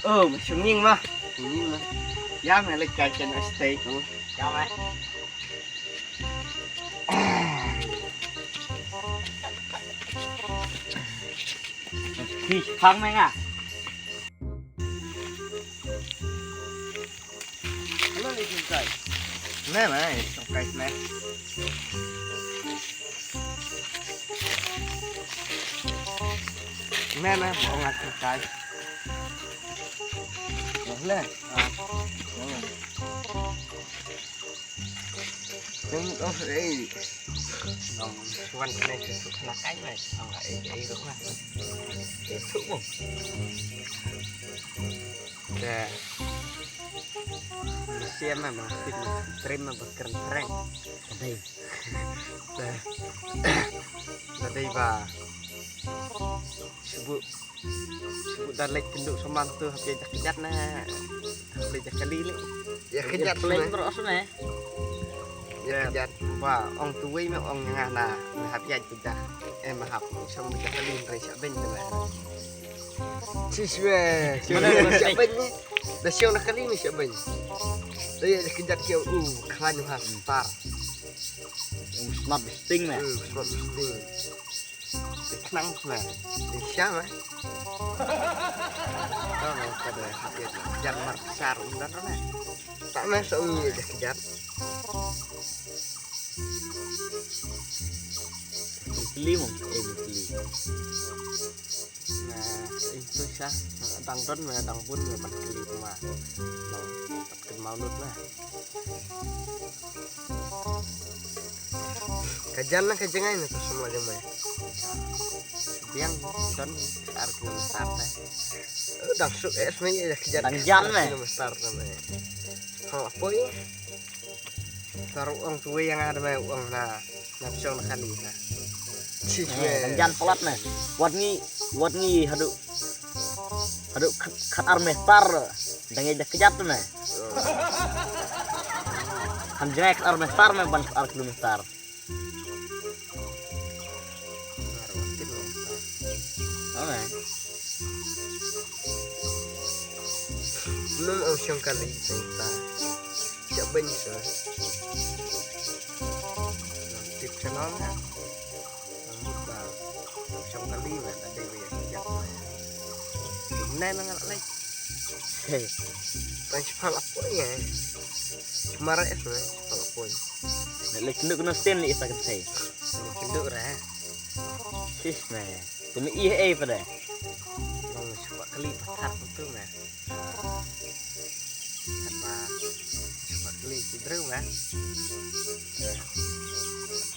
mà xuống nhìn mà. Nhìn mà. Giá mẹ lấy cái chân ở stay. Giá mẹ. Thì phăng mày à. Nó đi tìm cây. Nè mày, trong cây nè. Nè nè, bỏ ngặt một cái. Bỏ lên. Nhưng đó phải văn này là cái này xong lại ấy đúng không? Để thử một. Nè. Xem mà phim stream mà keren keren. Đây. Đây. Đây và sebut dan lek kenduk soman tuh hap jajak kejat na hap jajak kali lek ya kejat lek terus na ya kejat và ông tuổi mà ông ngah na hap jajak kejat em mà hap xong jajak kali rồi sẽ bên tu lah siswa sẽ bên dah siang nak kali ni sẽ bên đây là kejat kêu klan ha star smart sting nè smart sting nang nè đi sao mà đó là cái đời học việc dàn mặt xa rụng đó nè tại mấy số người để dắt kili một kili nah itu sah dang don mà dang pun mà bật kili mà tập cái máu nút nè kajian lah kajian ini tuh semua jemaah yang don artinya start deh udah masuk sebenarnya ya kejar jangan mah start namanya apa ya taruh uang tua yang ada mah uang nah nafsu nak kali nah jangan pelat nih buat ni haduk kat arme star dan ngejak kejar tuh nih kan jangan kat arme star mah ban arme star belum option kali kita siap bensin tip channel nya mudah option kali lah tadi ya siap ini nggak lagi hei pencepat apa ya kemarin itu pencepat apa ya lagi kenduk kena stand ni kita kan saya kenduk lah sis mah demi iya pada mau coba kali patar betul mah beli cidru kan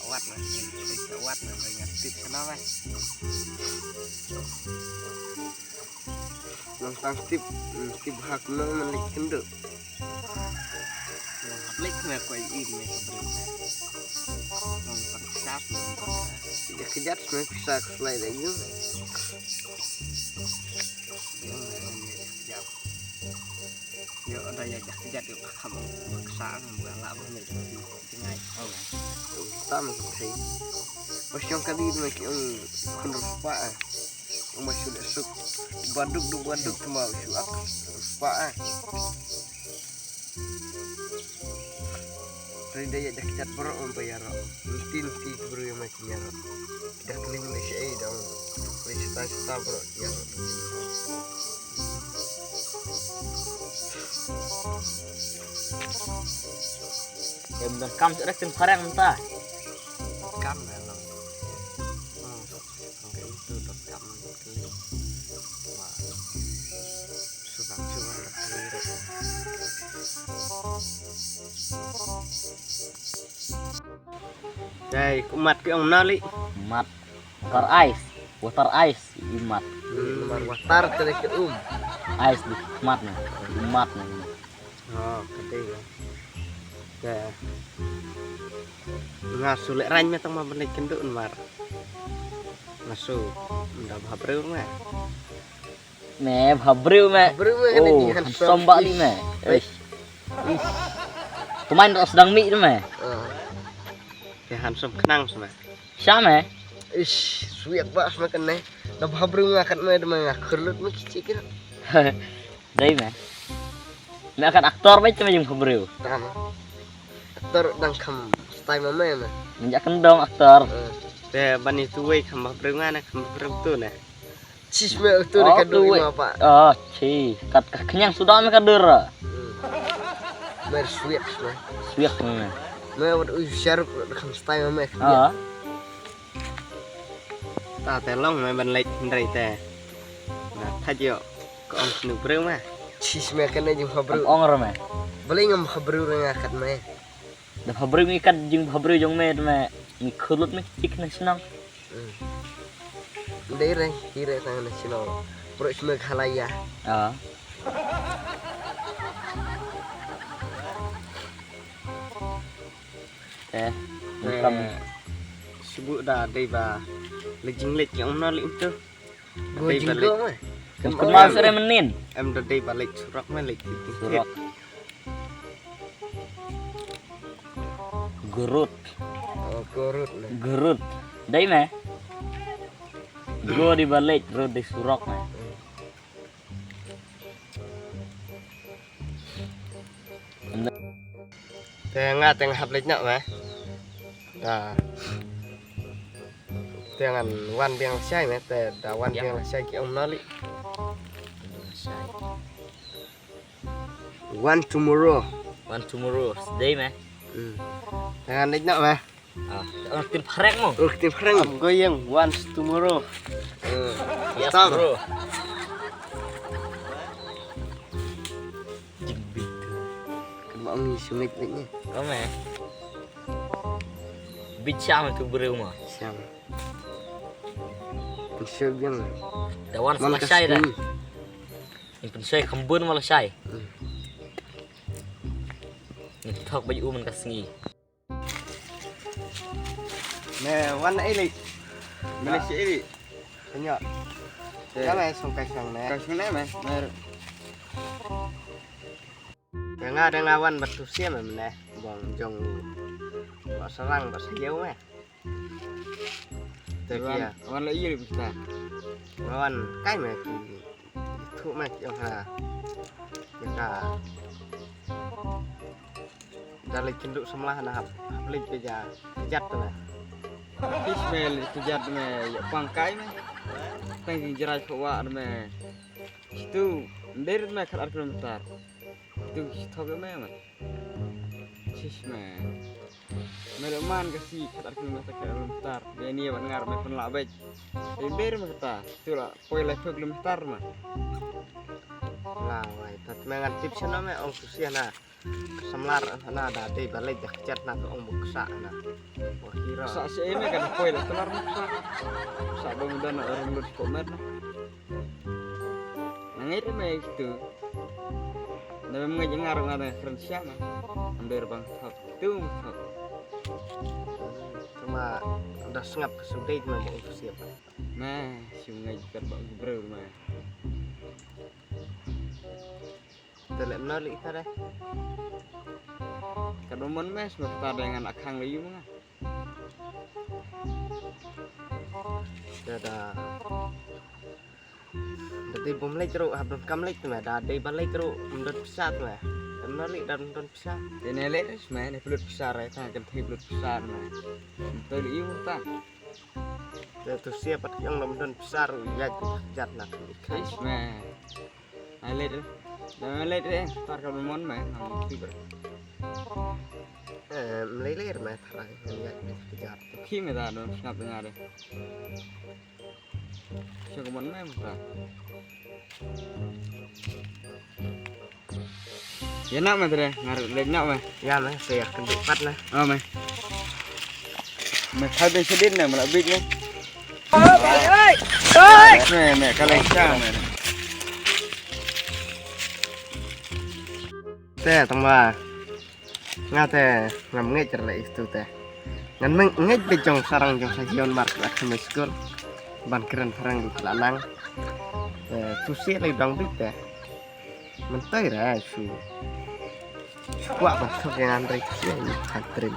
awat lah awat lah banyak tip kenapa tentang tip hak lo melik kenduk aplik mah kau ini sebenarnya nongkrong sap tidak kejat sebenarnya bisa selai lagi yo ada ya jat yo kamu kesana bukan lah apa nih tinggal oh tam thấy pas yang kali ini yang menurut pak masih udah suk baduk cuma suak pak dari dia jat bro bayar tin bro yang macam ya tidak keling Malaysia dong Malaysia bro yang ya bener kam sudah tim karang entah kam memang enggak itu tot kam kali wah sudah cuma keliru đây kumat cái ông nali mat water ice imat water tadi ke ice di mat nih mat nih oh ketiga ya ngasuh lek rany metong mah benek kenduk mar ngasuh ndak babreu mah ne babreu mah oh sombak ni mah pemain sedang mi tu mah ya handsome kenang sama sama suyek bas makan ne ndak babreu ngakat mah mah kerlut mah kicik Đây mẹ. Mẹ akan aktor baik cuma jeng kebrew. Tama. Aktor dang kam style mama mà. Menjak kendong aktor. Te bani tuwe kam brew ngana kam brew tu na. Cis me tu dekat tuwe. Pak. Oh, ci. Kat kenyang sudah me kader. Mer sweet me. Sweet me. Me wat sharp kam style mama. Ah. Ta te long me ban lek ndai te. Nah, thajo ko om snu brew ma. Cis me kan jeng brew. Onger me. Beli ngam brew ngakat me. Dah kebrew mi kat jeng kebrew jong me mi kulut me cik na senang. Daerah kira tangan nasional. Pro semua halaya. Ah. Bukan Sebut dah dai ba lejing lek yang mana lek tu. Gue jinggo mah. kemal sere menin. Em dah dai balik surak mah lek Surak. Gurut. Oh, korut. Gerut. Dai meh. Go di balik, ro di surak meh. tengah hablet nak mah. Dah. Tengan wan biang sai mah te dah wan biang sai ki om nali. One tomorrow. One tomorrow. Dai meh. Tengan lek nak mah. Ah, tin parek mo. Ukti freng goyang once tomorrow. Yes, Tang. bro. Kan ni sumik leknya. Kome. Bicara tu bro mah. Siam. Insya biang. Dawan sama saya dah. Yang pensai kembun malah saya. Yang tok baju man kasengi. Nè, quanh ấy đi. Malaysia đi. Thấy nhở? Cái này xong cái sang nè. Cái xuống này mày. Đang awan batu sia mà mình nè. Bong jong. Bỏ sarang, bỏ sayau mah. Từ kia. Wan lagi di kita. Awan cái mà thu mah yang ha. Kita. Dah lek cenduk sebelah nah hap lek beja. Jat tu mah. Ismail kejat mah ya pangkai mah. Tang jerai khawa mah. Itu nderet mah khalar kilometer. Itu thoga mah. Ismail. Meleman kasi khalar kilometer. Dia ni ban ngar mah pun labaj. Ender mah kata. Itu lah poi lah kilometer mah. Lah, wai, tat mengan tips na mah ong susia na. Samlar na ada dei balai dah cat na ong buksa na. Wah kira. Sa si ini kan poi lah kelar mah sa. Sa bangunan orang lut komer nah. Nangit mah itu. Nabi mengaji ngarang ada Indonesia mah. Ambil bang thot. Itu thot. Cuma udah sengap kesudai cuma mau susia. Nah, si mengaji kan bang bro mah. Telek menol kita dah. Kadoman mes mah dengan akang liu mah. Dah. Jadi bom lek teruk habis kam lek tu mah dah dei balai teruk menurut pisah tu mah. Menol lek dan menurut pisah. Ini lek mah ini pelut besar ya, kan pelut besar mah. Betul liu tak. Dah tu siapa yang menurut besar ya jat nak. Kais mah. Alet. Dah lek deh, tar kadoman mah. Melilir mah terang ya kejar. Kim dah dong ngap dengar deh. Siapa mana mah? Ya nak mah tadi, ngaruh lek nak mah. Ya mah saya kenduk pat nah. Oh mah. Mah thay sedih nih malah big nih. Meh kalau siapa mah. Teh tengah. Nga teh ngam ngay cerlek itu teh. Ngan ngay bejong sarang jong sajion mark lah ke school. Ban keren sarang di lanang. Susi lagi dong big teh. Mentai lah su. Kuat masuk yang Andrei sih ini kantrin.